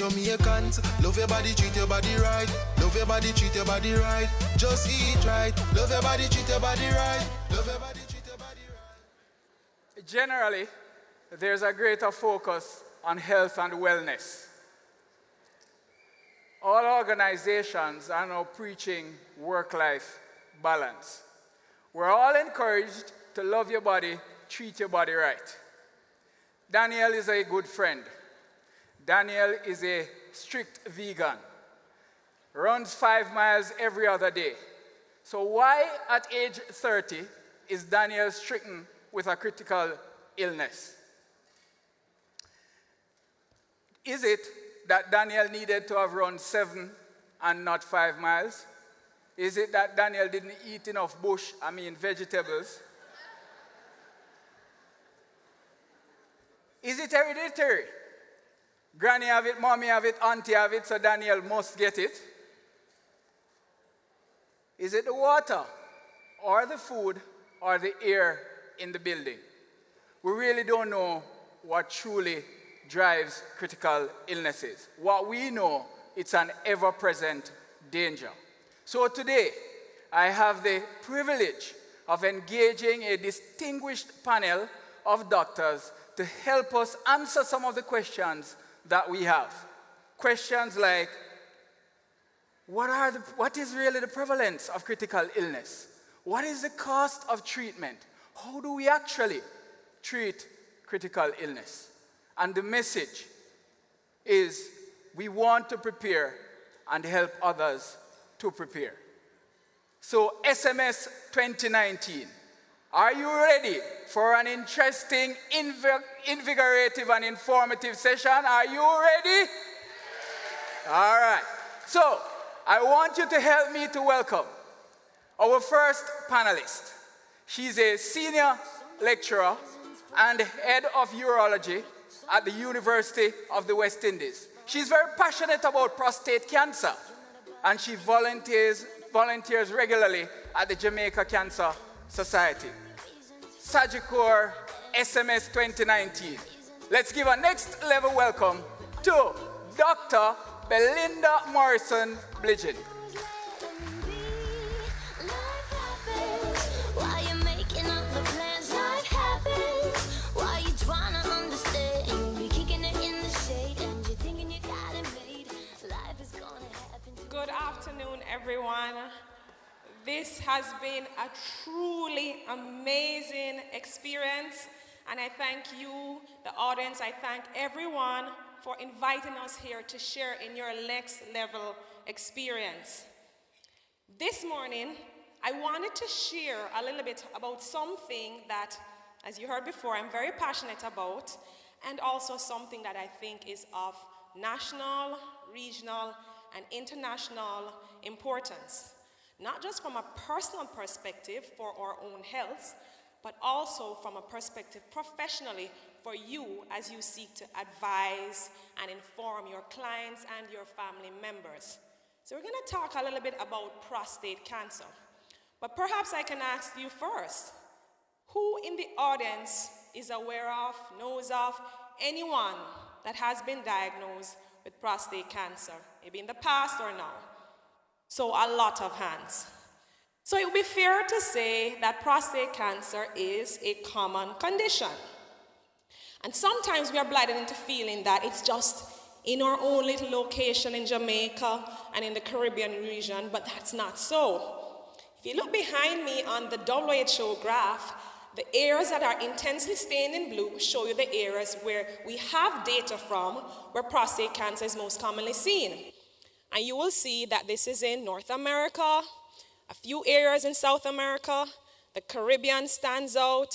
Jamaicans, love your body, treat your body right. Love your body, treat your body right. Just eat right. Love your body, treat your body right. Love your body, treat your body right. Generally, there's a greater focus on health and wellness. All organizations are now preaching work-life balance. We're all encouraged to love your body, treat your body right. Daniel is a good friend. Daniel is a strict vegan, runs 5 miles every other day. So why at age 30 is Daniel stricken with a critical illness? Is it that Daniel needed to have run 7 and not 5 miles? Is it that Daniel didn't eat enough vegetables? Is it hereditary? Granny have it, mommy have it, auntie have it, so Daniel must get it. Is it the water, or the food, or the air in the building? We really don't know what truly drives critical illnesses. What we know, it's an ever-present danger. So today, I have the privilege of engaging a distinguished panel of doctors to help us answer some of the questions that we have. Questions like, what is really the prevalence of critical illness? What is the cost of treatment? How do we actually treat critical illness? And the message is we want to prepare and help others to prepare. So SMS 2019, are you ready for an interesting, invigorative, and informative session? Are you ready? All right. So I want you to help me to welcome our first panelist. She's a senior lecturer and head of urology at the University of the West Indies. She's very passionate about prostate cancer, and she volunteers regularly at the Jamaica Cancer Society. Sagicor SMS 2019. Let's give a next level welcome to Dr. Belinda Morrison Bligin. Good afternoon, everyone. This has been a truly amazing experience, and I thank you, the audience, I thank everyone for inviting us here to share in your next level experience. This morning, I wanted to share a little bit about something that, as you heard before, I'm very passionate about, and also something that I think is of national, regional, and international importance. Not just from a personal perspective for our own health, but also from a perspective professionally for you as you seek to advise and inform your clients and your family members. So we're going to talk a little bit about prostate cancer. But perhaps I can ask you first, who in the audience is aware of, knows of anyone that has been diagnosed with prostate cancer, maybe in the past or now? So a lot of hands. So it would be fair to say that prostate cancer is a common condition. And sometimes we are blinded into feeling that it's just in our own little location in Jamaica and in the Caribbean region, but that's not so. If you look behind me on the WHO graph, the areas that are intensely stained in blue show you the areas where we have data from where prostate cancer is most commonly seen. And you will see that this is in North America, a few areas in South America, the Caribbean stands out,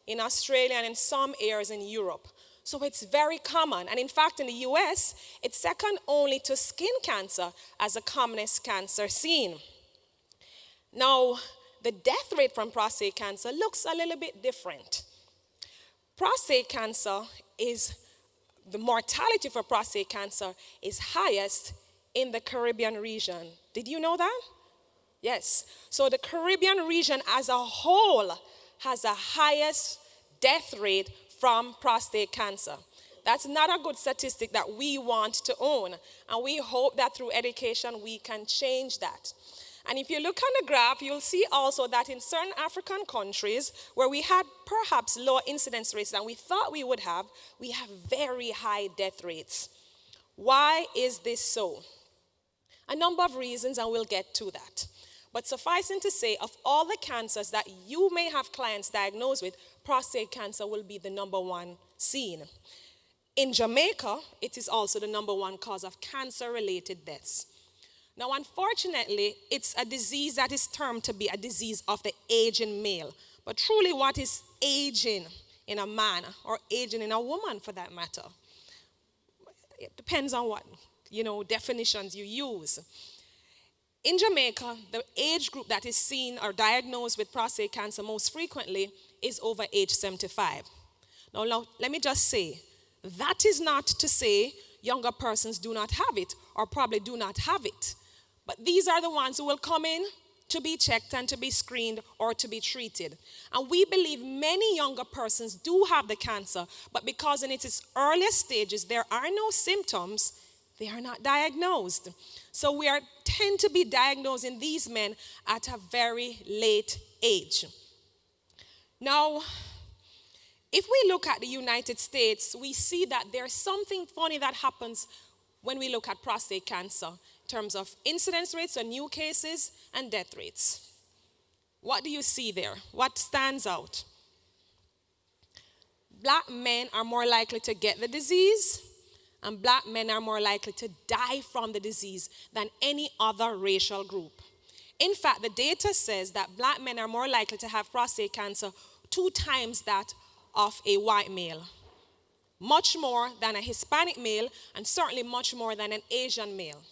in Australia, and in some areas in Europe. So it's very common. And in fact, in the US, it's second only to skin cancer as the commonest cancer seen. Now, the death rate from prostate cancer looks a little bit different. Prostate cancer the mortality for prostate cancer is highest in the Caribbean region. Did you know that? Yes. So the Caribbean region as a whole has the highest death rate from prostate cancer. That's not a good statistic that we want to own. And we hope that through education we can change that. And if you look on the graph, you'll see also that in certain African countries where we had perhaps lower incidence rates than we thought we would have, we have very high death rates. Why is this so? A number of reasons, and we'll get to that. But sufficing to say, of all the cancers that you may have clients diagnosed with, prostate cancer will be the number one seen. In Jamaica, it is also the number one cause of cancer-related deaths. Now, unfortunately, it's a disease that is termed to be a disease of the aging male. But truly, what is aging in a man or aging in a woman for that matter? It depends on what, definitions you use. In Jamaica, the age group that is seen or diagnosed with prostate cancer most frequently is over age 75. Now, let me just say, that is not to say younger persons do not have it or probably do not have it. But these are the ones who will come in to be checked and to be screened or to be treated. And we believe many younger persons do have the cancer, but because in its earliest stages there are no symptoms, they are not diagnosed. So we tend to be diagnosing these men at a very late age. Now, if we look at the United States, we see that there's something funny that happens when we look at prostate cancer in terms of incidence rates or new cases and death rates. What do you see there? What stands out? Black men are more likely to get the disease, and black men are more likely to die from the disease than any other racial group. In fact, the data says that black men are more likely to have prostate cancer 2 times that of a white male. Much more than a Hispanic male, and certainly much more than an Asian male.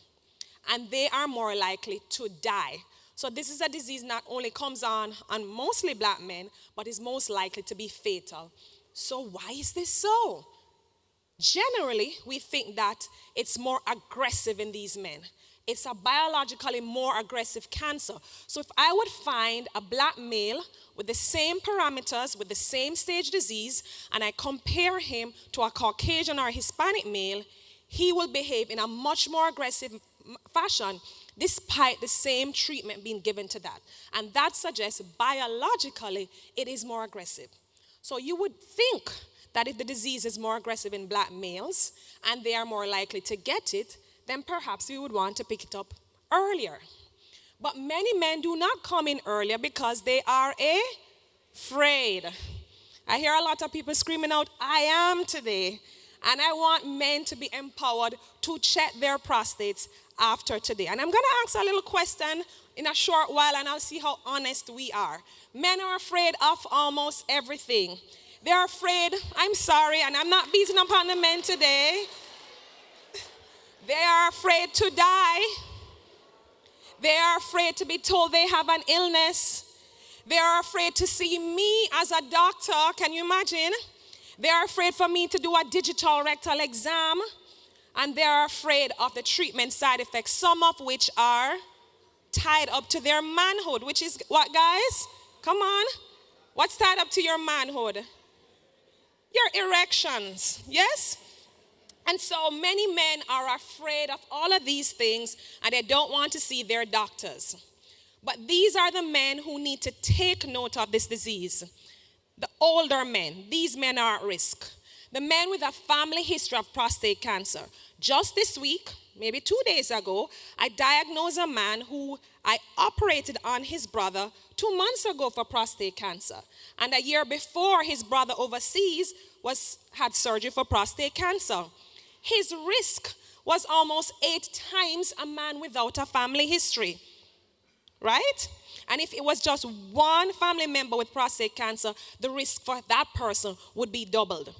And they are more likely to die. So this is a disease not only comes on mostly black men, but is most likely to be fatal. So why is this so? Generally, we think that it's more aggressive in these men. It's a biologically more aggressive cancer. So if I would find a black male with the same parameters, with the same stage disease, and I compare him to a Caucasian or a Hispanic male, he will behave in a much more aggressive fashion despite the same treatment being given to that. And that suggests biologically it is more aggressive. So you would think that if the disease is more aggressive in black males and they are more likely to get it, then perhaps we would want to pick it up earlier. But many men do not come in earlier because they are afraid. I hear a lot of people screaming out, "I am" today. And I want men to be empowered to check their prostates after today. And I'm going to ask a little question in a short while, and I'll see how honest we are. Men are afraid of almost everything. They're afraid, I'm sorry, and I'm not beating up on the men today. They are afraid to die. They are afraid to be told they have an illness. They are afraid to see me as a doctor. Can you imagine? They are afraid for me to do a digital rectal exam. And they are afraid of the treatment side effects, some of which are tied up to their manhood, which is what, guys? Come on. What's tied up to your manhood? Your erections, yes? And so many men are afraid of all of these things, and they don't want to see their doctors. But these are the men who need to take note of this disease. The older men, these men are at risk. The men with a family history of prostate cancer. Just this week, maybe 2 days ago, I diagnosed a man who I operated on his brother 2 months ago for prostate cancer. And a year before, his brother overseas had surgery for prostate cancer. His risk was almost 8 times a man without a family history, right? And if it was just one family member with prostate cancer, the risk for that person would be doubled.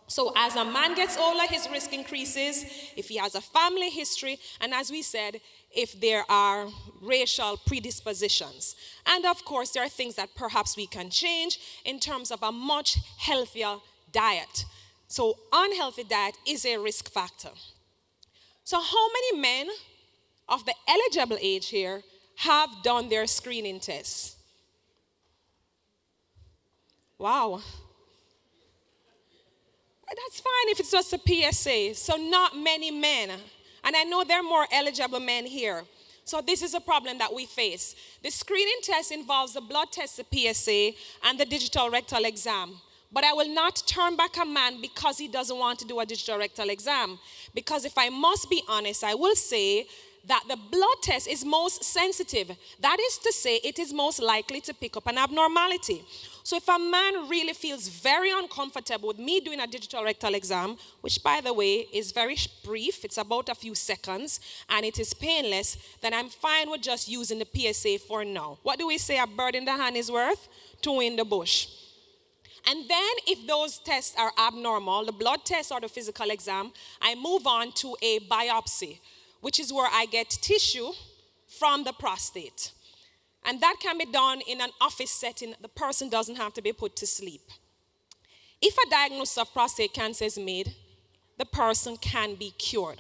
So as a man gets older, his risk increases if he has a family history, and as we said, if there are racial predispositions. And of course, there are things that perhaps we can change in terms of a much healthier diet. So unhealthy diet is a risk factor. So how many men of the eligible age here have done their screening tests? Wow. That's fine if it's just a PSA. So not many men, and I know there are more eligible men here. So this is a problem that we face. The screening test involves the blood test, the PSA, and the digital rectal exam. But I will not turn back a man because he doesn't want to do a digital rectal exam. Because if I must be honest, I will say that the blood test is most sensitive. That is to say, it is most likely to pick up an abnormality. So if a man really feels very uncomfortable with me doing a digital rectal exam, which by the way is very brief, it's about a few seconds, and it is painless, then I'm fine with just using the PSA for now. What do we say a bird in the hand is worth? Two in the bush. And then if those tests are abnormal, the blood test or the physical exam, I move on to a biopsy, which is where I get tissue from the prostate. And that can be done in an office setting. The person doesn't have to be put to sleep. If a diagnosis of prostate cancer is made, the person can be cured.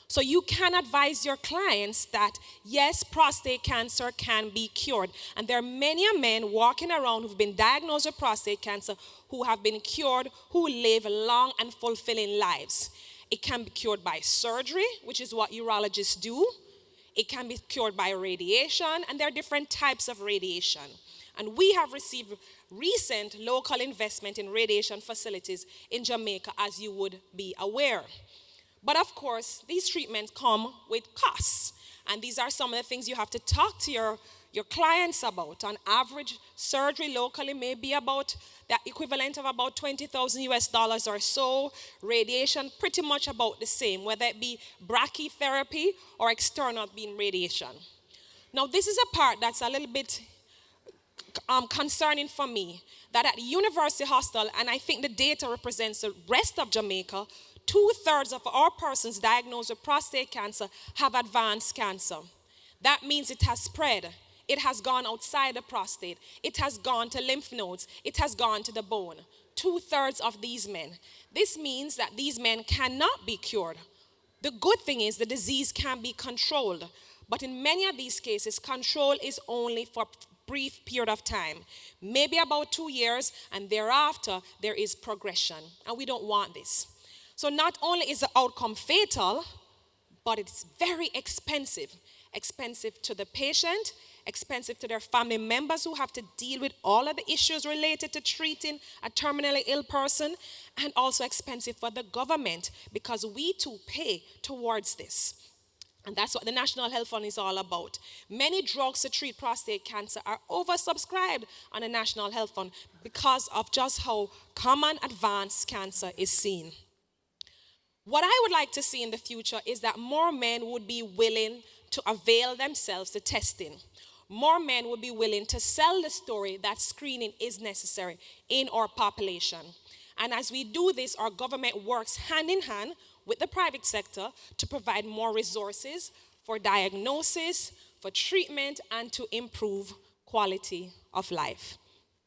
So you can advise your clients that, yes, prostate cancer can be cured. And there are many men walking around who've been diagnosed with prostate cancer who have been cured, who live long and fulfilling lives. It can be cured by surgery, which is what urologists do. It can be cured by radiation, and there are different types of radiation. And we have received recent local investment in radiation facilities in Jamaica, as you would be aware. But of course, these treatments come with costs. And these are some of the things you have to talk to your clients about. On average, surgery locally may be about the equivalent of about $20,000 or so. Radiation, pretty much about the same, whether it be brachytherapy or external beam radiation. Now, this is a part that's a little bit concerning for me, that at University Hospital, and I think the data represents the rest of Jamaica, 2/3 of our persons diagnosed with prostate cancer have advanced cancer. That means it has spread. It has gone outside the prostate. It has gone to lymph nodes. It has gone to the bone. 2/3 of these men. This means that these men cannot be cured. The good thing is the disease can be controlled. But in many of these cases, control is only for a brief period of time. Maybe about 2 years, and thereafter there is progression. And we don't want this. So not only is the outcome fatal, but it's very expensive. Expensive to the patient, expensive to their family members who have to deal with all of the issues related to treating a terminally ill person, and also expensive for the government because we too pay towards this. And that's what the National Health Fund is all about. Many drugs to treat prostate cancer are oversubscribed on the National Health Fund because of just how common advanced cancer is seen. What I would like to see in the future is that more men would be willing to avail themselves to testing. More men would be willing to sell the story that screening is necessary in our population. And as we do this, our government works hand in hand with the private sector to provide more resources for diagnosis, for treatment, and to improve quality of life.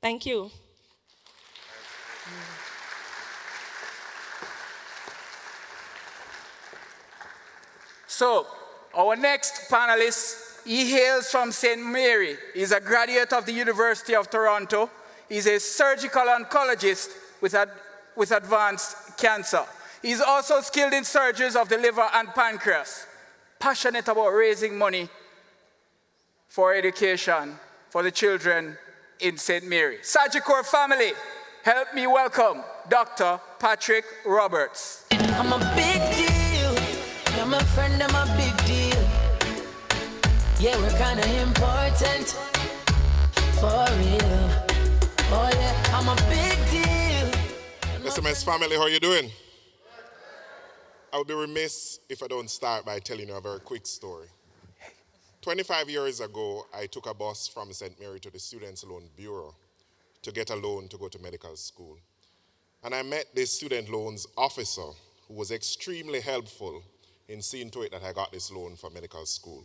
Thank you. So, our next panelist, he hails from St. Mary. He's a graduate of the University of Toronto. He's a surgical oncologist with advanced cancer. He's also skilled in surgeries of the liver and pancreas. Passionate about raising money for education for the children in St. Mary. Sagicor family, help me welcome Dr. Patrick Roberts. I'm a big deal. You're my friend, I'm a big deal. Yeah, we're kinda important. For real. Oh yeah, I'm a big deal. SMS family, how you doing? I would be remiss if I don't start by telling you a very quick story. 25 years ago, I took a bus from St. Mary to the Students' Loan Bureau to get a loan to go to medical school. And I met this student loans officer who was extremely helpful in seeing to it that I got this loan for medical school.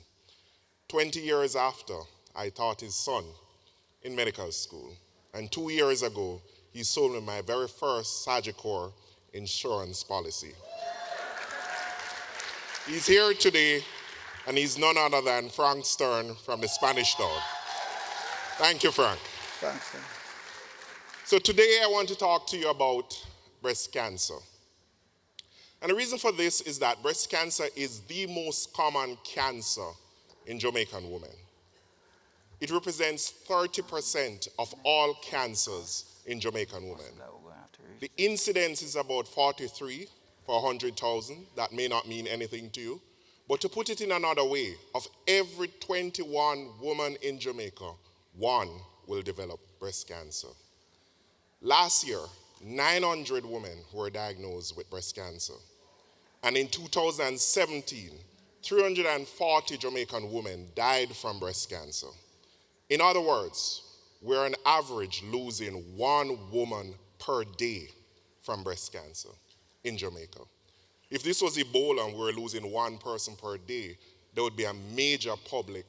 20 years after, I taught his son in medical school. And 2 years ago, he sold me my very first Sagicor insurance policy. He's here today, and he's none other than Frank Stern from the Spanish Town. Thank you, Frank. Thanks. So today I want to talk to you about breast cancer. And the reason for this is that breast cancer is the most common cancer in Jamaican women. It represents 30% of all cancers in Jamaican women. The incidence is about 43 for 100,000. That may not mean anything to you. But to put it in another way, of every 21 women in Jamaica, one will develop breast cancer. Last year, 900 women were diagnosed with breast cancer. And in 2017, 340 Jamaican women died from breast cancer. In other words, we're on average losing one woman per day from breast cancer in Jamaica. If this was Ebola and we were losing one person per day, there would be a major public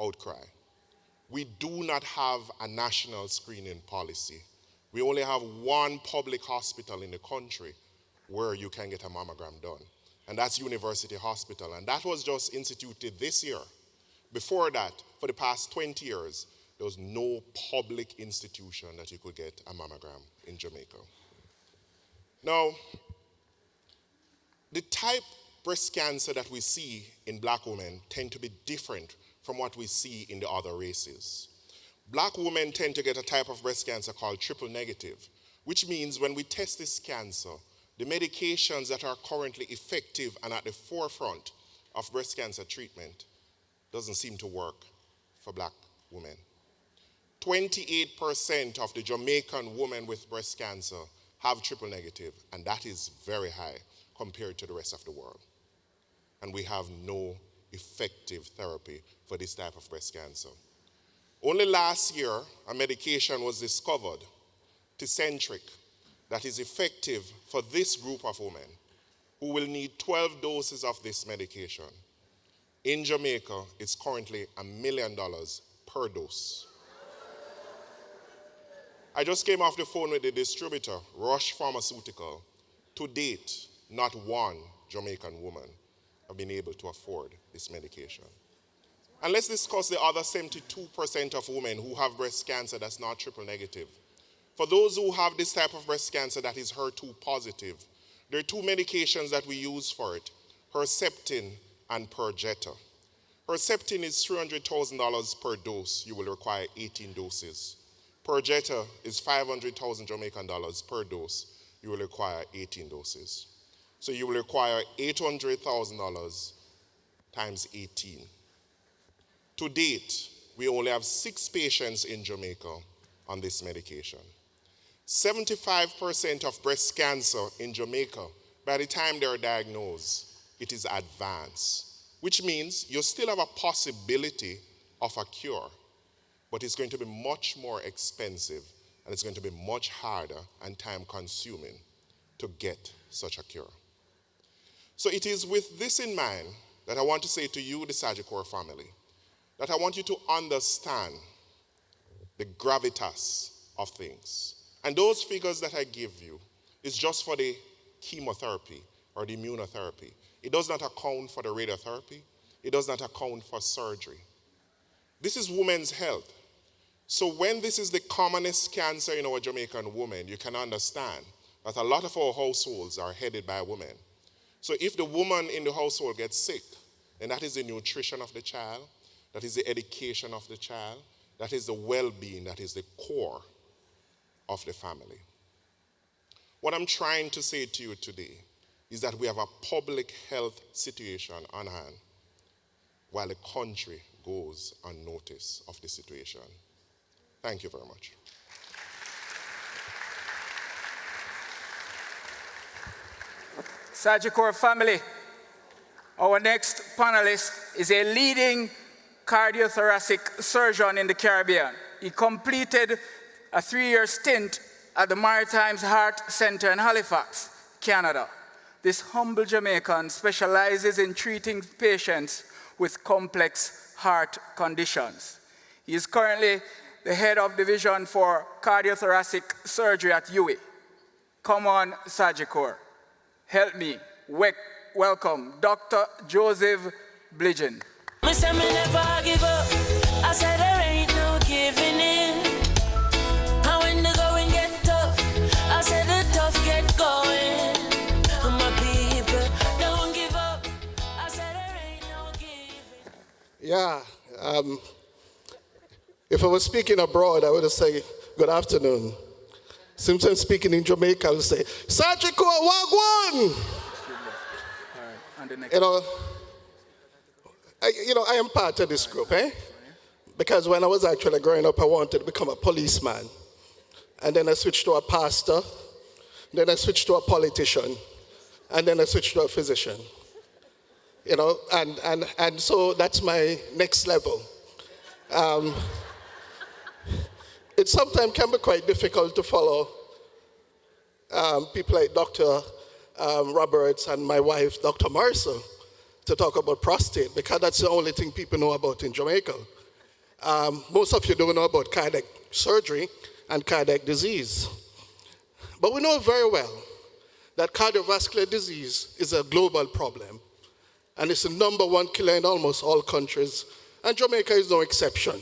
outcry. We do not have a national screening policy. We only have one public hospital in the country where you can get a mammogram done, and that's University Hospital, and that was just instituted this year. Before that, for the past 20 years, there was no public institution that you could get a mammogram in Jamaica. Now, the type of breast cancer that we see in black women tend to be different from what we see in the other races. Black women tend to get a type of breast cancer called triple negative, which means when we test this cancer, the medications that are currently effective and at the forefront of breast cancer treatment doesn't seem to work for black women. 28% of the Jamaican women with breast cancer have triple negative, and that is very high compared to the rest of the world. And we have no effective therapy for this type of breast cancer. Only last year, a medication was discovered, Tecentriq, that is effective for this group of women who will need 12 doses of this medication. In Jamaica, it's currently $1 million per dose. I just came off the phone with the distributor, Rush Pharmaceutical. To date, not one Jamaican woman have been able to afford this medication. And let's discuss the other 72% of women who have breast cancer that's not triple negative. For those who have this type of breast cancer that is HER2 positive, there are two medications that we use for it, Herceptin and Perjeta. Herceptin is $300,000 per dose. You will require 18 doses. Perjeta is 500,000 Jamaican dollars per dose. You will require 18 doses. So you will require $800,000 times 18. To date, we only have 6 patients in Jamaica on this medication. 75% of breast cancer in Jamaica, by the time they are diagnosed, it is advanced, which means you still have a possibility of a cure, but it's going to be much more expensive, and it's going to be much harder and time-consuming to get such a cure. So it is with this in mind that I want to say to you, the Sagicor family, that I want you to understand the gravitas of things. And those figures that I give you is just for the chemotherapy or the immunotherapy. It does not account for the radiotherapy. It does not account for surgery. This is women's health. So when this is the commonest cancer in our Jamaican women, you can understand that a lot of our households are headed by women. So if the woman in the household gets sick, then that is the nutrition of the child, that is the education of the child, that is the well-being, that is the core of the family. What I'm trying to say to you today is that we have a public health situation on hand while the country goes unnoticed of the situation. Thank you very much. Sagicor family, our next panelist is a leading cardiothoracic surgeon in the Caribbean. He completed a 3-year stint at the Maritimes Heart Center in Halifax, Canada. This humble Jamaican specializes in treating patients with complex heart conditions. He is currently the head of division for cardiothoracic surgery at UWI. Come on, Sagicor. Help me welcome Dr. Joseph Bligin. Me say me never give up. I said there ain't no giving in. And when the going get tough, I said the tough get going. My people Yeah. If I was speaking abroad, I would have said, good afternoon. Since I'm speaking in Jamaica, I would say, Sagicor Wagwan! All right, and the next. You know, I am part of this group, eh? Because when I was actually growing up, I wanted to become a policeman. And then I switched to a pastor. Then I switched to a politician. And then I switched to a physician. You know, and so that's my next level. It sometimes can be quite difficult to follow people like Dr. Roberts and my wife, Dr. Morrison, to talk about prostate, because that's the only thing people know about in Jamaica. Most of you don't know about cardiac surgery and cardiac disease. But we know very well that cardiovascular disease is a global problem. And it's the number one killer in almost all countries. And Jamaica is no exception.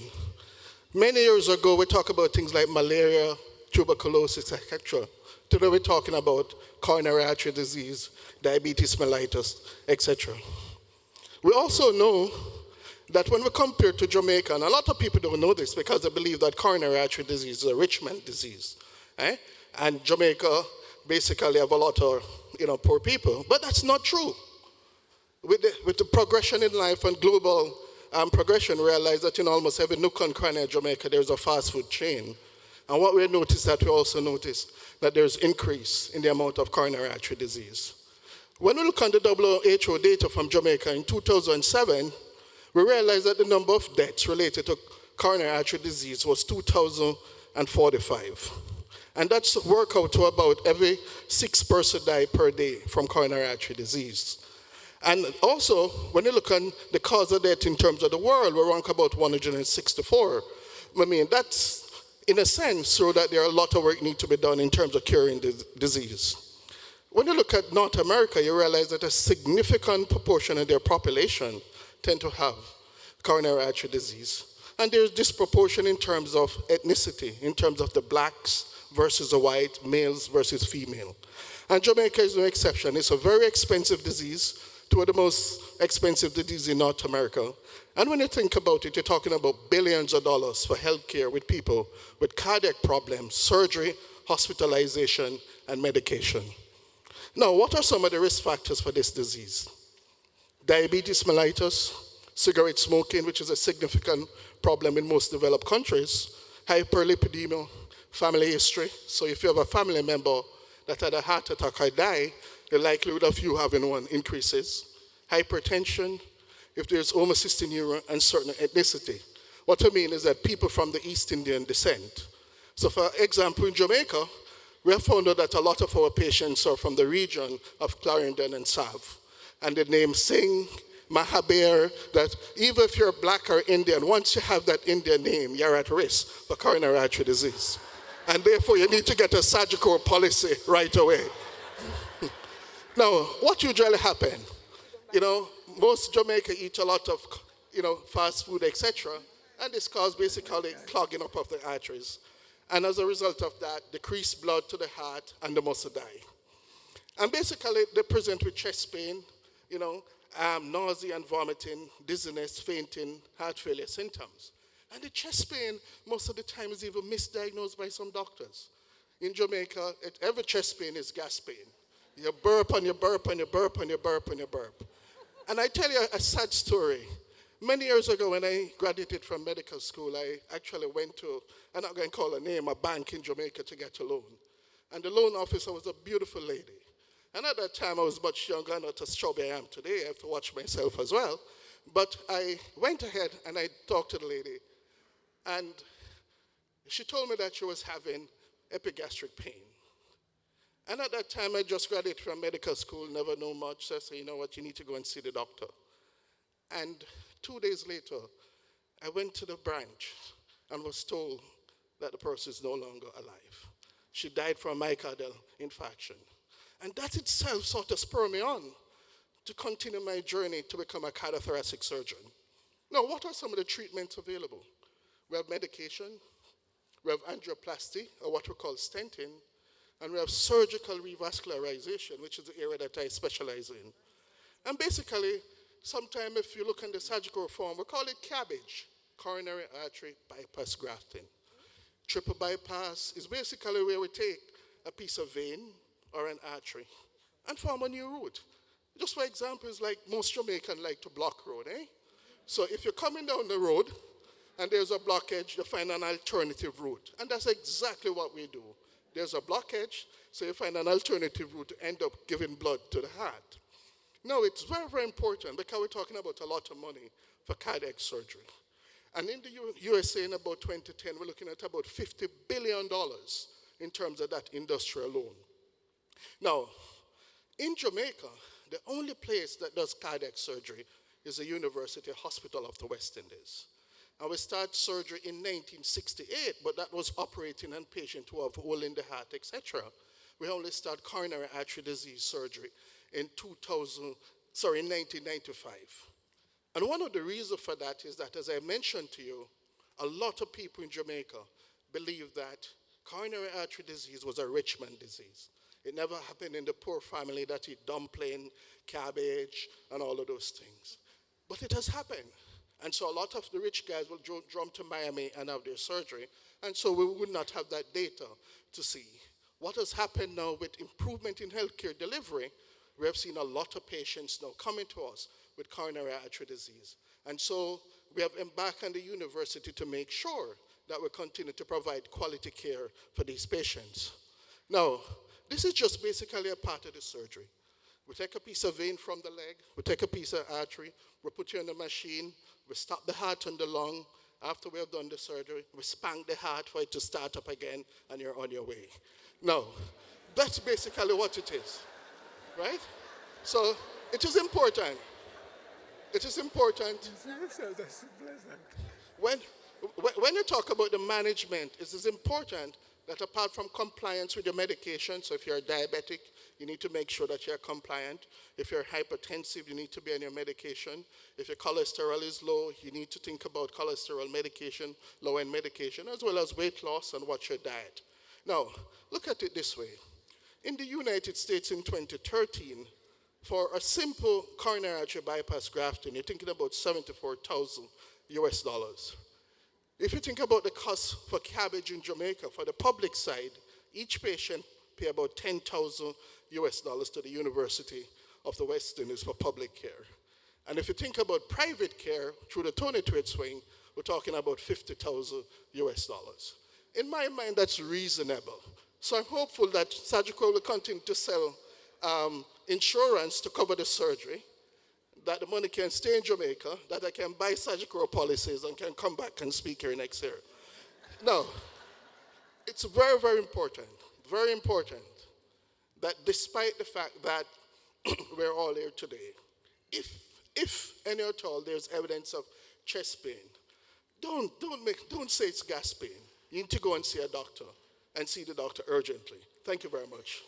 Many years ago, we talked about things like malaria, tuberculosis, etc. Today, we're talking about coronary artery disease, diabetes mellitus, etc. We also know that when we compare to Jamaica, and a lot of people don't know this because they believe that coronary artery disease is a rich man disease. And Jamaica basically have a lot of poor people. But that's not true. With the progression in life and global progression, we realize that in almost every nook and cranny of Jamaica, there's a fast food chain. And what we noticed that we also noticed that there's increase in the amount of coronary artery disease. When we look on the WHO data from Jamaica in 2007, we realized that the number of deaths related to coronary artery disease was 2,045. And that's work out to about every 6 persons die per day from coronary artery disease. And also, when you look on the cause of death in terms of the world, we rank about 164. I mean, that's, in a sense, so that there are a lot of work need to be done in terms of curing the disease. When you look at North America, you realize that a significant proportion of their population tend to have coronary artery disease. And there's disproportion in terms of ethnicity, in terms of the blacks versus the white, males versus female. And Jamaica is no exception. It's a very expensive disease, two of the most expensive diseases in North America. And when you think about it, you're talking about billions of dollars for healthcare with people with cardiac problems, surgery, hospitalization, and medication. Now, what are some of the risk factors for this disease? Diabetes mellitus, cigarette smoking, which is a significant problem in most developed countries, hyperlipidemia, family history. So if you have a family member that had a heart attack or die, the likelihood of you having one increases. Hypertension, if there's homocystinuria and certain ethnicity. What I mean is that people from the East Indian descent. So for example, in Jamaica, we have found out that a lot of our patients are from the region of Clarendon and South. And the name Singh, Mahabir, that even if you're black or Indian, once you have that Indian name, you're at risk for coronary artery disease. And therefore, you need to get a Sagicor policy right away. Now, what usually happens? Most Jamaica eat a lot of, fast food, etc. And this causes basically clogging up of the arteries. And as a result of that, decreased blood to the heart and the muscle die. And basically, they present with chest pain, nausea and vomiting, dizziness, fainting, heart failure symptoms. And the chest pain, most of the time, is even misdiagnosed by some doctors. In Jamaica, every chest pain is gas pain. You burp and you burp and you burp and you burp and you burp. And I tell you a sad story. Many years ago, when I graduated from medical school, I actually went to, I'm not going to call her name, a bank in Jamaica to get a loan. And the loan officer was a beautiful lady. And at that time, I was much younger, not as chubby I am today. I have to watch myself as well. But I went ahead and I talked to the lady. And she told me that she was having epigastric pain. And at that time, I just graduated from medical school, never know much. So I said, you know what, you need to go and see the doctor. And 2 days later, I went to the branch and was told that the person is no longer alive. She died from myocardial infarction. And that itself sort of spurred me on to continue my journey to become a cardiothoracic surgeon. Now, what are some of the treatments available? We have medication, we have angioplasty, or what we call stenting, and we have surgical revascularization, which is the area that I specialize in. And basically, Sometimes if you look in the surgical form, we call it cabbage, coronary artery bypass grafting. Triple bypass is basically where we take a piece of vein or an artery and form a new route. Just for example, it's like most Jamaicans like to block road, eh? So if you're coming down the road and there's a blockage, you find an alternative route. And that's exactly what we do. There's a blockage, so you find an alternative route to end up giving blood to the heart. Now, it's very, very important because we're talking about a lot of money for cardiac surgery. And in the USA in about 2010, we're looking at about $50 billion in terms of that industry alone. Now, in Jamaica, the only place that does cardiac surgery is the University Hospital of the West Indies. And we started surgery in 1968, but that was operating on patients who have hole in the heart, etc. We only started coronary artery disease surgery in 1995. And one of the reasons for that is that, as I mentioned to you, a lot of people in Jamaica believe that coronary artery disease was a rich man disease. It never happened in the poor family that eat dumpling, cabbage, and all of those things. But it has happened. And so a lot of the rich guys will drum to Miami and have their surgery. And so we would not have that data to see. What has happened now with improvement in healthcare delivery, we have seen a lot of patients now coming to us with coronary artery disease. And so we have embarked on the university to make sure that we continue to provide quality care for these patients. Now, this is just basically a part of the surgery. We take a piece of vein from the leg, we take a piece of artery, we put you on the machine, we stop the heart and the lung. After we have done the surgery, we spank the heart for it to start up again, and you're on your way. Now, that's basically what it is, right? So, it is important. It is important. When you talk about the management, it is important that apart from compliance with your medication, so if you're diabetic, you need to make sure that you're compliant. If you're hypertensive, you need to be on your medication. If your cholesterol is low, you need to think about cholesterol medication, low-end medication, as well as weight loss and watch your diet. Now, look at it this way. In the United States in 2013, for a simple coronary artery bypass grafting, you're thinking about $74,000 US dollars. If you think about the cost for cabbage in Jamaica, for the public side, each patient pay about $10,000 US dollars to the University of the West Indies for public care. And if you think about private care through the Tony Tweed swing, we're talking about $50,000 US dollars. In my mind, that's reasonable. So I'm hopeful that Sagicor will continue to sell insurance to cover the surgery, that the money can stay in Jamaica, that I can buy Sagicor policies and can come back and speak here next year. Now, it's very, very important that despite the fact that we're all here today, if any at all there's evidence of chest pain, don't say it's gas pain. You need to go and see a doctor and see the doctor urgently. Thank you very much.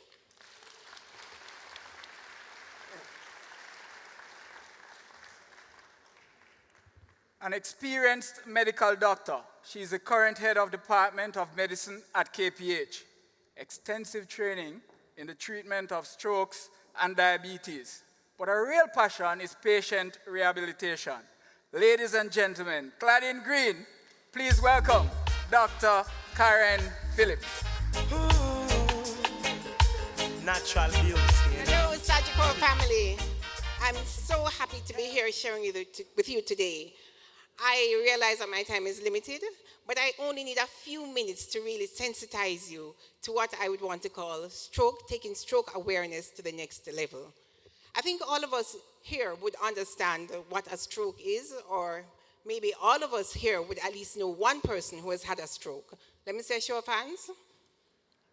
An experienced medical doctor. She's the current head of Department of Medicine at KPH. Extensive training in the treatment of strokes and diabetes. But her real passion is patient rehabilitation. Ladies and gentlemen, clad in green, please welcome Dr. Karen Phillips. Natural beauty. Hello, Sagicor family. I'm so happy to be here sharing with you today. I realize that my time is limited, but I only need a few minutes to really sensitize you to what I would want to call taking stroke awareness to the next level. I think all of us here would understand what a stroke is, or maybe all of us here would at least know one person who has had a stroke. Let me say a show of hands.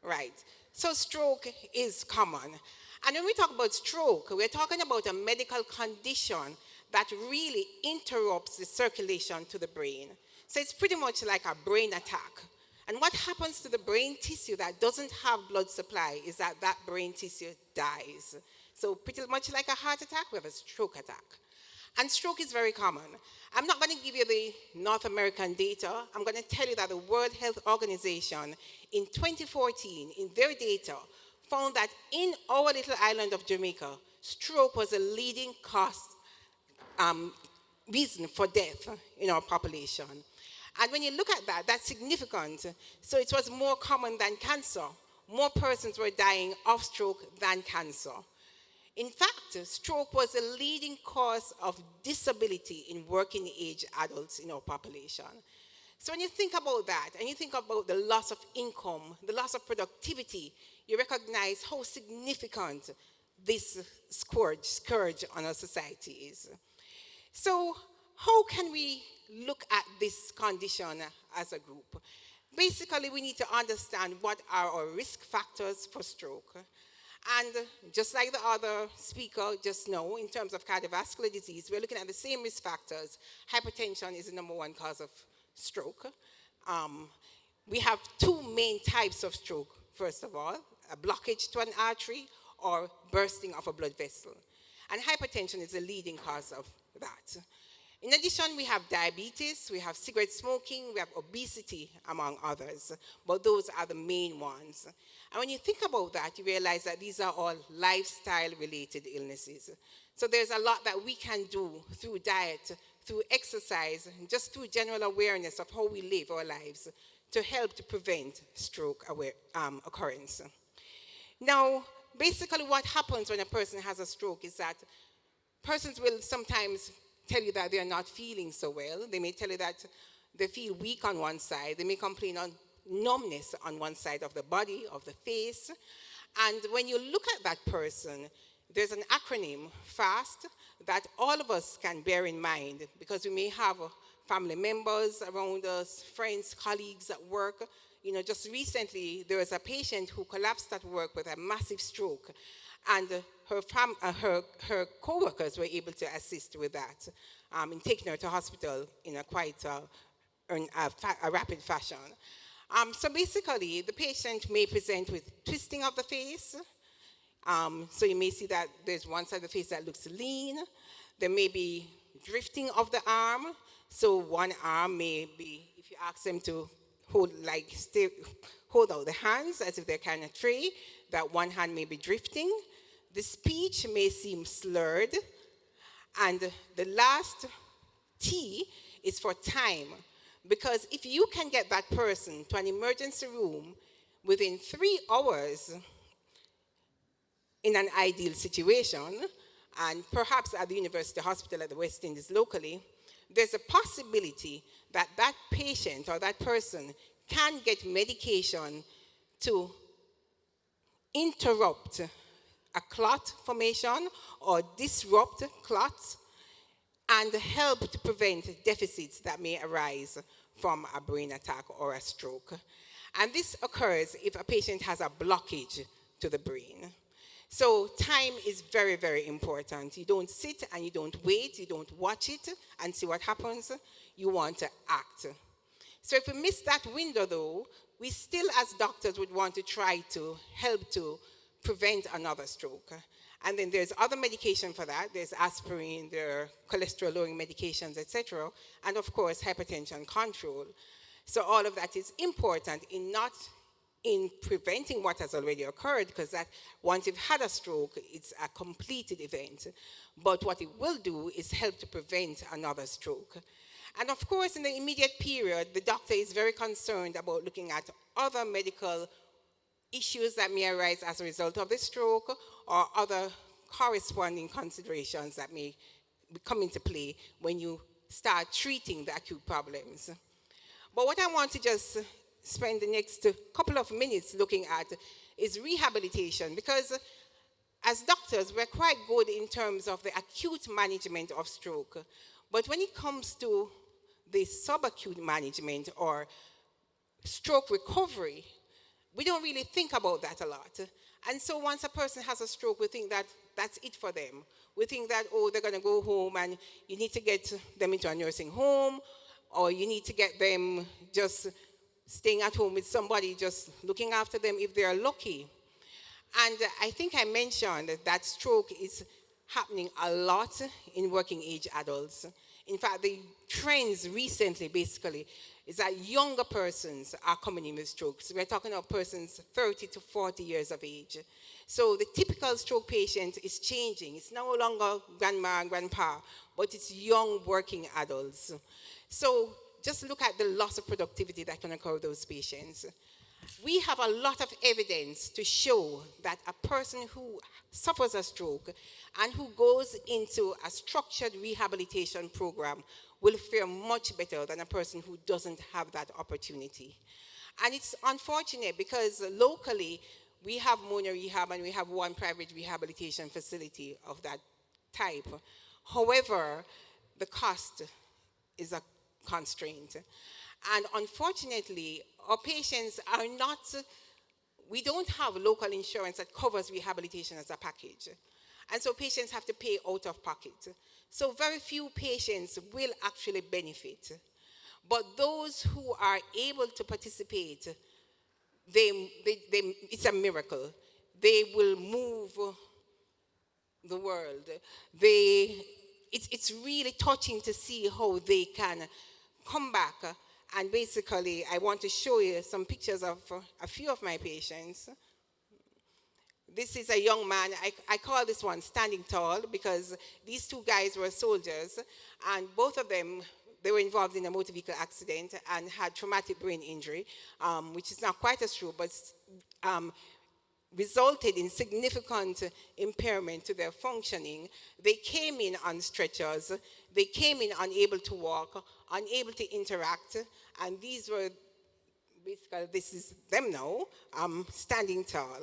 Right. So stroke is common. And when we talk about stroke, we're talking about a medical condition that really interrupts the circulation to the brain. So it's pretty much like a brain attack. And what happens to the brain tissue that doesn't have blood supply is that brain tissue dies. So pretty much like a heart attack, we have a stroke attack. And stroke is very common. I'm not going to give you the North American data. I'm going to tell you that the World Health Organization in 2014, in their data, found that in our little island of Jamaica, stroke was the leading cause reason for death in our population. And when you look at that, that's significant. So it was more common than cancer. More persons were dying of stroke than cancer. In fact, stroke was the leading cause of disability in working age adults in our population. So when you think about that, and you think about the loss of income, the loss of productivity, you recognize how significant this scourge on our society is. So how can we look at this condition as a group? Basically, we need to understand what are our risk factors for stroke. And just like the other speaker just now, in terms of cardiovascular disease, we're looking at the same risk factors. Hypertension is the number one cause of stroke. We have two main types of stroke, first of all, a blockage to an artery or bursting of a blood vessel. And hypertension is the leading cause of that. In addition, we have diabetes, we have cigarette smoking, we have obesity, among others. But those are the main ones. And when you think about that, you realize that these are all lifestyle-related illnesses. So there's a lot that we can do through diet, through exercise, just through general awareness of how we live our lives to help to prevent stroke occurrence. Now, basically what happens when a person has a stroke is that persons will sometimes tell you that they're not feeling so well. They may tell you that they feel weak on one side. They may complain on numbness on one side of the body, of the face. And when you look at that person, there's an acronym, FAST, that all of us can bear in mind because we may have family members around us, friends, colleagues at work. You know, just recently, there was a patient who collapsed at work with a massive stroke. And her co-workers were able to assist with that in taking her to hospital in a quite a rapid fashion. So basically, the patient may present with twisting of the face. So you may see that there's one side of the face that looks lean. There may be drifting of the arm. So one arm may be, if you ask them to hold out the hands as if they're carrying a tray, that one hand may be drifting. The speech may seem slurred. And the last T is for time. Because if you can get that person to an emergency room within 3 hours in an ideal situation, and perhaps at the University Hospital at the West Indies locally, there's a possibility that that patient or that person can get medication to interrupt a clot formation or disrupt clots and help to prevent deficits that may arise from a brain attack or a stroke. And this occurs if a patient has a blockage to the brain. So time is very, very important. You don't sit and you don't wait, you don't watch it and see what happens. You want to act. So if we miss that window though, we still as doctors would want to try to help to prevent another stroke. And then there's other medication for that. There's aspirin, there are cholesterol-lowering medications, etc. And of course, hypertension control. So all of that is important in preventing what has already occurred, because that once you've had a stroke, it's a completed event. But what it will do is help to prevent another stroke. And of course, in the immediate period, the doctor is very concerned about looking at other medical issues that may arise as a result of the stroke or other corresponding considerations that may come into play when you start treating the acute problems. But what I want to just spend the next couple of minutes looking at is rehabilitation, because as doctors, we're quite good in terms of the acute management of stroke. But when it comes to the subacute management or stroke recovery, we don't really think about that a lot. And so once a person has a stroke, we think that that's it for them. We think that, oh, they're going to go home and you need to get them into a nursing home, or you need to get them just staying at home with somebody just looking after them if they're lucky. And I think I mentioned that stroke happening a lot in working age adults. In fact, the trends recently basically is that younger persons are coming in with strokes. We're talking about persons 30 to 40 years of age. So the typical stroke patient is changing. It's no longer grandma and grandpa, but it's young working adults. So just look at the loss of productivity that can occur with those patients. We have a lot of evidence to show that a person who suffers a stroke and who goes into a structured rehabilitation program will fare much better than a person who doesn't have that opportunity. And it's unfortunate because locally we have Mona Rehab and we have one private rehabilitation facility of that type. However, the cost is a constraint. And unfortunately, our patients are not, we don't have local insurance that covers rehabilitation as a package. And so patients have to pay out of pocket. So very few patients will actually benefit. But those who are able to participate, it's a miracle. They will move the world. It's really touching to see how they can come back. And basically, I want to show you some pictures of a few of my patients. This is a young man. I call this one standing tall because these two guys were soldiers, and both of them, they were involved in a motor vehicle accident and had traumatic brain injury, which is not quite as true, but resulted in significant impairment to their functioning. They came in on stretchers. They came in unable to walk, unable to interact, and these were, basically, this is them now, standing tall.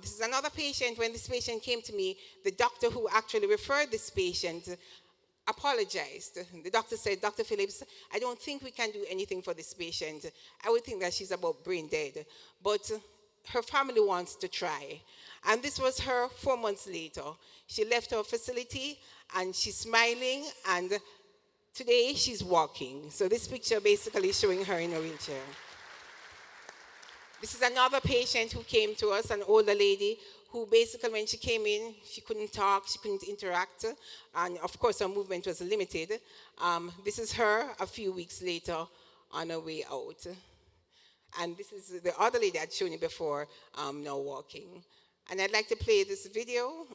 This is another patient. When this patient came to me, the doctor who actually referred this patient apologized. The doctor said, Dr. Phillips, I don't think we can do anything for this patient. I would think that she's about brain dead. But her family wants to try. And this was her 4 months later. She left our facility and she's smiling, and today she's walking. So this picture basically is showing her in a wheelchair. This is another patient who came to us, an older lady, who basically when she came in, she couldn't talk, she couldn't interact, and of course her movement was limited. This is her a few weeks later on her way out. And this is the other lady I'd shown you before, now walking. And I'd like to play this video.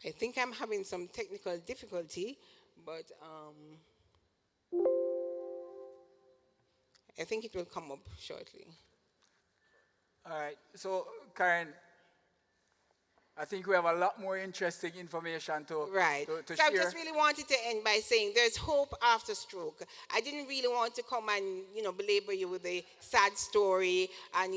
I think I'm having some technical difficulty, but I think it will come up shortly. All right, so Karen, I think we have a lot more interesting information to Right. to So I share. just really wanted to end by saying there's hope after stroke. I didn't really want to come and, belabor you with a sad story and,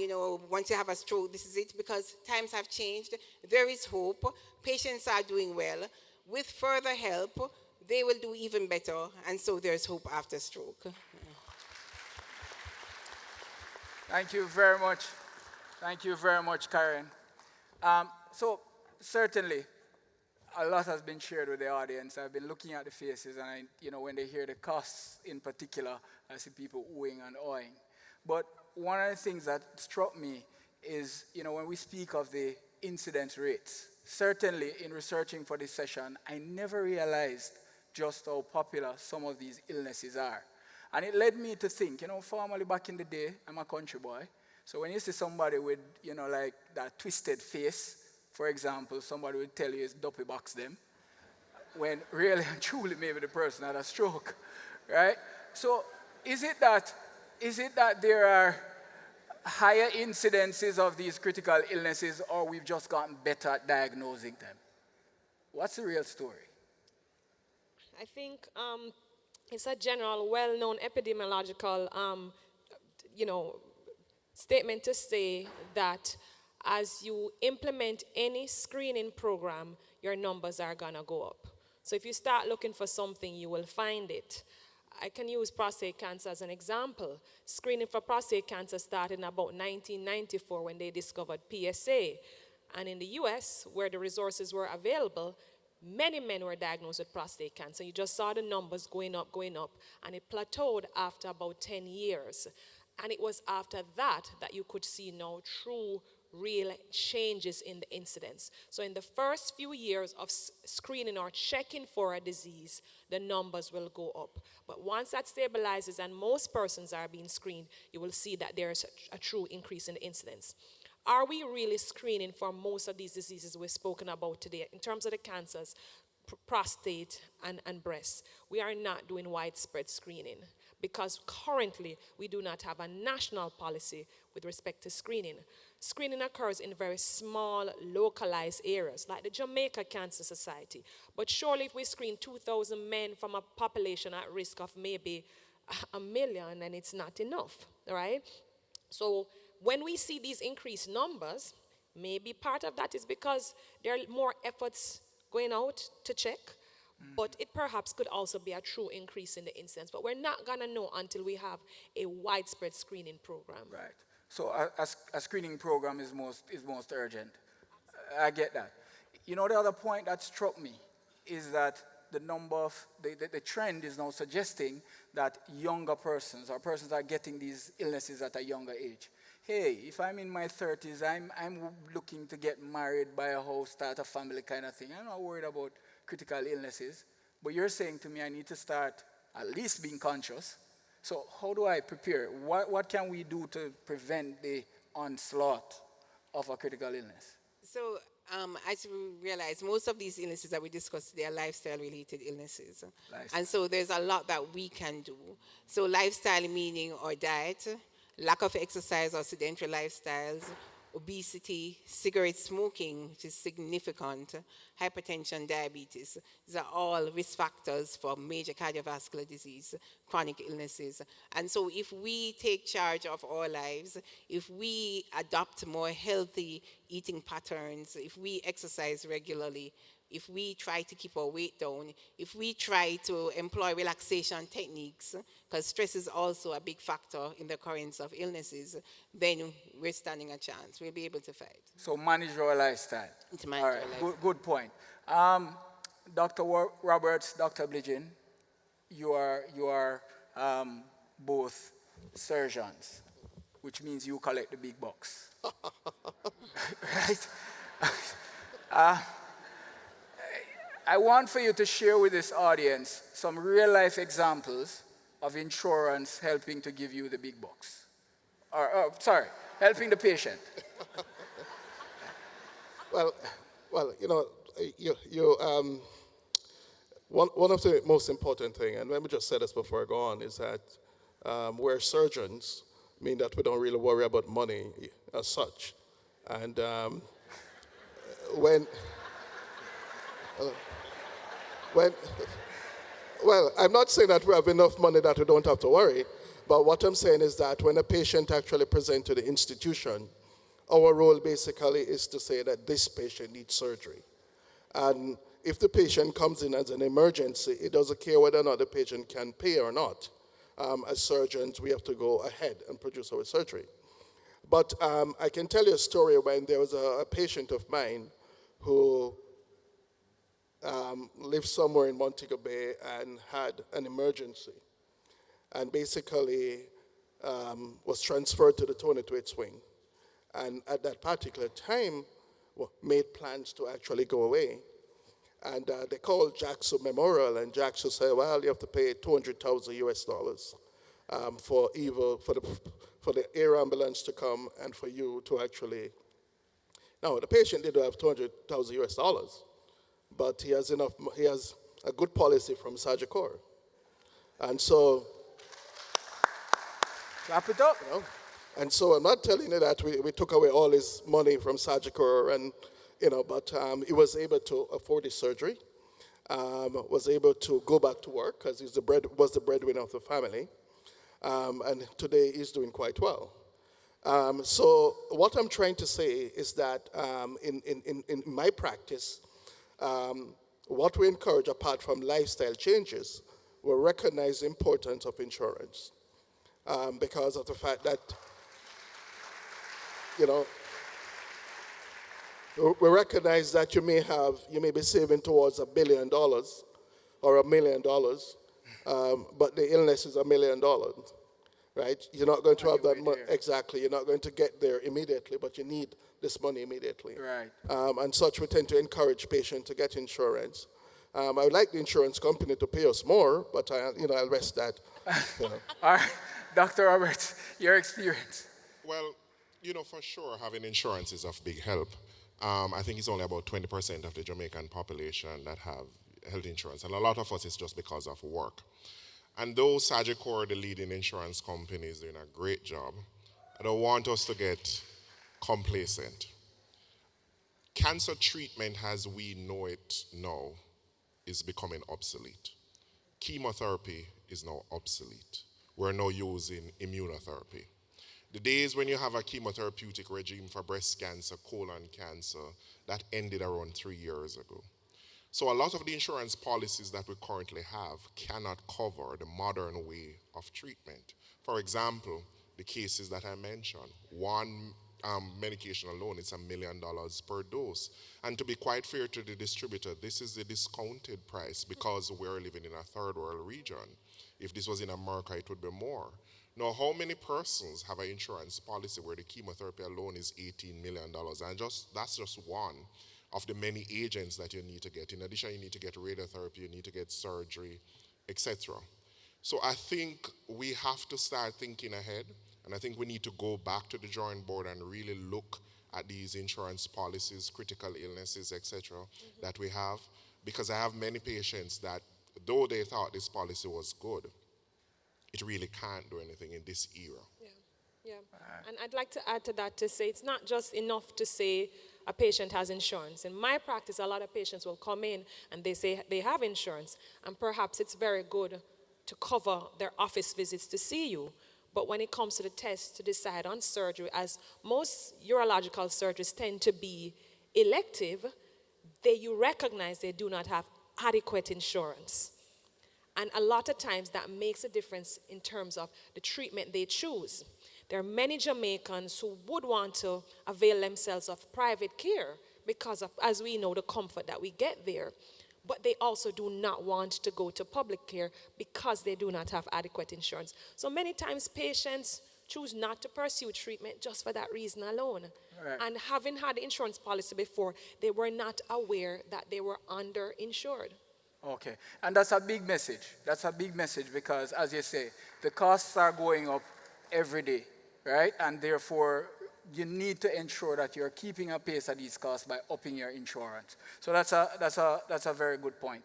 once you have a stroke, this is it, because times have changed. There is hope. Patients are doing well. With further help, they will do even better. And so there's hope after stroke. Thank you very much. Thank you very much, Karen. So certainly, a lot has been shared with the audience. I've been looking at the faces, and when they hear the costs in particular, I see people oohing and awing. But one of the things that struck me is, when we speak of the incidence rates, certainly in researching for this session, I never realized just how popular some of these illnesses are. And it led me to think, formerly back in the day, I'm a country boy, so when you see somebody with, like that twisted face, for example, somebody would tell you it's dopey box them, when really and truly maybe the person had a stroke, right? So is it that there are higher incidences of these critical illnesses, or we've just gotten better at diagnosing them? What's the real story? I think it's a general, well-known epidemiological, statement to say that as you implement any screening program, your numbers are gonna go up. So if you start looking for something, you will find it. I can use prostate cancer as an example. Screening for prostate cancer started in about 1994 when they discovered PSA. And in the US, where the resources were available, many men were diagnosed with prostate cancer. You just saw the numbers going up, and it plateaued after about 10 years. And it was after that that you could see now true, real changes in the incidence. So in the first few years of screening or checking for a disease, the numbers will go up. But once that stabilizes and most persons are being screened, you will see that there's a true increase in the incidence. Are we really screening for most of these diseases we've spoken about today? In terms of the cancers, prostate and breast, we are not doing widespread screening because currently we do not have a national policy with respect to screening. Screening occurs in very small, localized areas, like the Jamaica Cancer Society. But surely if we screen 2,000 men from a population at risk of maybe 1 million, then it's not enough, right? So when we see these increased numbers, maybe part of that is because there are more efforts going out to check, but it perhaps could also be a true increase in the incidence. But we're not going to know until we have a widespread screening program. Right. So a screening program is most urgent. I get that. You know, the other point that struck me is that the number of, the trend is now suggesting that younger persons or persons are getting these illnesses at a younger age. Hey, if I'm in my 30s, I'm looking to get married, buy a house, start a family kind of thing. I'm not worried about critical illnesses. But you're saying to me I need to start at least being conscious. So how do I prepare? What can we do to prevent the onslaught of a critical illness? So, as you realize, most of these illnesses that we discussed today are lifestyle-related illnesses. And so there's a lot that we can do. So lifestyle meaning our diet, lack of exercise or sedentary lifestyles, obesity, cigarette smoking, which is significant, hypertension, diabetes. These are all risk factors for major cardiovascular disease, chronic illnesses. And so if we take charge of our lives, if we adopt more healthy eating patterns, if we exercise regularly, if we try to keep our weight down, if we try to employ relaxation techniques, because stress is also a big factor in the occurrence of illnesses, then we're standing a chance. We'll be able to fight. So manage our lifestyle. To manage All right, our lifestyle. good point. Dr. Roberts, Dr. Bligin, you are both surgeons, which means you collect the big bucks. Right? I want for you to share with this audience some real-life examples of insurance helping to give you the big bucks. Helping the patient. Well, you know, one of the most important thing, and let me just say this before I go on, is that we're surgeons, mean that we don't really worry about money as such. And well, I'm not saying that we have enough money that we don't have to worry, but what I'm saying is that when a patient actually presents to the institution, our role basically is to say that this patient needs surgery. And if the patient comes in as an emergency, it doesn't care whether or not the patient can pay or not. As surgeons, we have to go ahead and produce our surgery. But I can tell you a story when there was a patient of mine who lived somewhere in Montego Bay and had an emergency, and basically was transferred to the 22nd wing. And at that particular time, made plans to actually go away. And they called Jackson Memorial, and Jackson said, well, you have to pay $200,000 for the air ambulance to come and for you to actually. Now, the patient didn't have $200,000, but he has a good policy from Sagicor. And so, Wrap it up. you know, and so I'm not telling you that we took away all his money from Sagicor, and but he was able to afford his surgery, was able to go back to work because he was the breadwinner of the family, and today he's doing quite well. So what I'm trying to say is that in my practice, what we encourage apart from lifestyle changes, we recognize the importance of insurance because of the fact that, We recognize that you may be saving towards $1 billion or $1 million, but the illness is $1 million, right? You're not going to have that money. Exactly. You're not going to get there immediately, but you need this money immediately. Right. And such, we tend to encourage patients to get insurance. I would like the insurance company to pay us more, but I'll rest that. All right, Dr. Roberts, your experience. Well, for sure, having insurance is of big help. I think it's only about 20% of the Jamaican population that have health insurance, and a lot of us is just because of work. And though Sagicor, the leading insurance company, is doing a great job, I don't want us to get complacent. Cancer treatment as we know it now is becoming obsolete. Chemotherapy is now obsolete. We're now using immunotherapy. The days when you have a chemotherapeutic regime for breast cancer, colon cancer, that ended around 3 years ago. So a lot of the insurance policies that we currently have cannot cover the modern way of treatment. For example, the cases that I mentioned, one medication alone is $1 million per dose. And to be quite fair to the distributor, this is the discounted price because we're living in a third world region. If this was in America, it would be more. Now, how many persons have an insurance policy where the chemotherapy alone is $18 million? And that's just one of the many agents that you need to get. In addition, you need to get radiotherapy, you need to get surgery, etc. So I think we have to start thinking ahead, and I think we need to go back to the drawing board and really look at these insurance policies, critical illnesses, etc., that we have, because I have many patients that, though they thought this policy was good, it really can't do anything in this era. Yeah. And I'd like to add to that to say it's not just enough to say a patient has insurance. In my practice, a lot of patients will come in and they say they have insurance, and perhaps it's very good to cover their office visits to see you. But when it comes to the test to decide on surgery, as most urological surgeries tend to be elective, you recognize they do not have adequate insurance. And a lot of times that makes a difference in terms of the treatment they choose. There are many Jamaicans who would want to avail themselves of private care because of, as we know, the comfort that we get there. But they also do not want to go to public care because they do not have adequate insurance. So many times patients choose not to pursue treatment just for that reason alone. Right. And having had insurance policy before, they were not aware that they were underinsured. Okay, and that's a big message. That's a big message because, as you say, the costs are going up every day, right? And therefore, you need to ensure that you're keeping a pace at these costs by upping your insurance. So that's a very good point.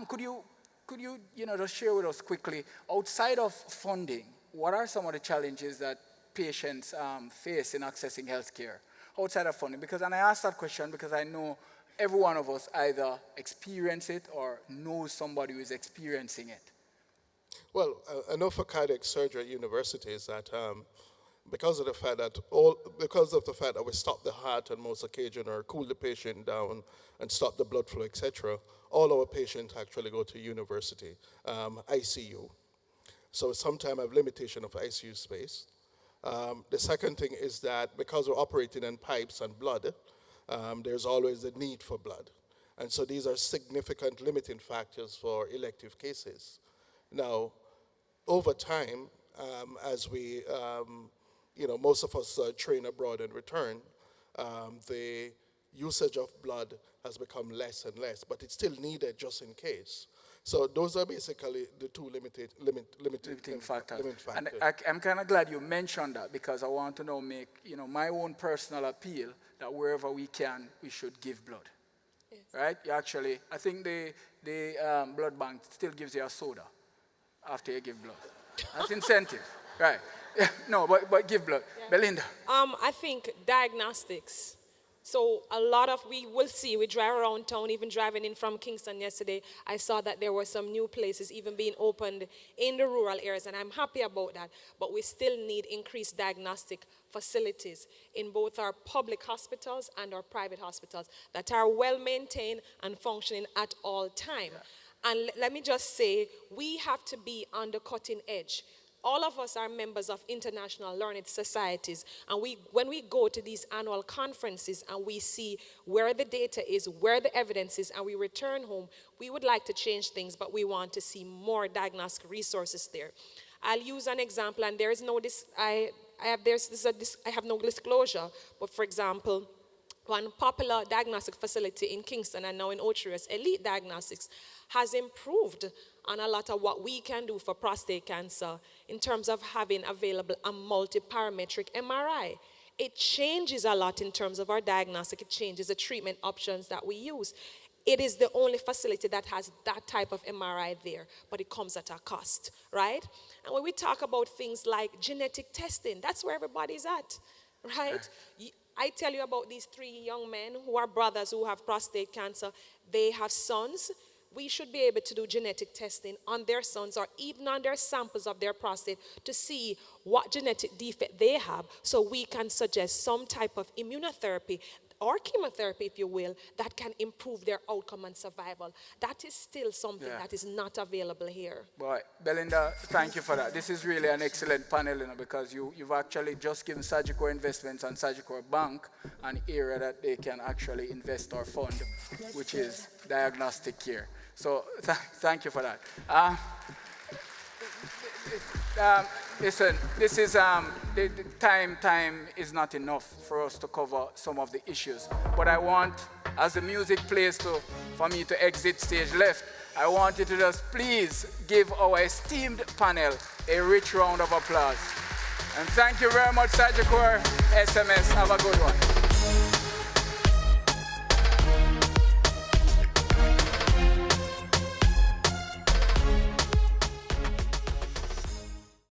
Could you just share with us quickly, outside of funding, what are some of the challenges that patients face in accessing healthcare outside of funding? And I ask that question because I know every one of us either experience it or knows somebody who is experiencing it. Well, I know for cardiac surgery at universities that because of the fact that we stop the heart on most occasions or cool the patient down and stop the blood flow, etc., all our patients actually go to university, ICU. So sometimes I have limitation of ICU space. The second thing is that because we're operating in pipes and blood, there's always the need for blood. And so these are significant limiting factors for elective cases. Now, over time, as we, most of us train abroad and return, the usage of blood has become less and less, but it's still needed just in case. So those are basically the two limiting factors. And I'm kind of glad you mentioned that because I want to now make my own personal appeal that wherever we can, we should give blood. Yes. Right? You actually, I think the blood bank still gives you a soda after you give blood. That's incentive, right? No, but give blood. Yeah. Belinda. I think diagnostics. So a lot of, we drive around town, even driving in from Kingston yesterday, I saw that there were some new places even being opened in the rural areas, and I'm happy about that. But we still need increased diagnostic facilities in both our public hospitals and our private hospitals that are well maintained and functioning at all time. Yeah. And let me just say, we have to be on the cutting edge. all of us are members of international learned societies, and when we go to these annual conferences and we see where the data is, where the evidence is, and we return home, we would like to change things, but we want to see more diagnostic resources there. I'll use an example, and there is no I have no disclosure, but for example, one popular diagnostic facility in Kingston and now in Ocherous, Elite Diagnostics, has improved on a lot of what we can do for prostate cancer in terms of having available a multi-parametric MRI. It changes a lot in terms of our diagnostic. It changes the treatment options that we use. It is the only facility that has that type of MRI there, but it comes at a cost, right? And when we talk about things like genetic testing, that's where everybody's at, right? I tell you about these 3 young men who are brothers who have prostate cancer. They have sons. We should be able to do genetic testing on their sons or even on their samples of their prostate to see what genetic defect they have, so we can suggest some type of immunotherapy or chemotherapy, if you will, that can improve their outcome and survival. That is still something that is not available here. Boy, Belinda, thank you for that. This is really an excellent panel, because you've actually just given Sagicor Investments and Sagicor Bank an area that they can actually invest or fund, which is diagnostic care. So thank you for that. Listen, this is the time is not enough for us to cover some of the issues. But I want, as the music plays for me to exit stage left, I want you to just please give our esteemed panel a rich round of applause. And thank you very much, Sagicor SMS. Have a good one.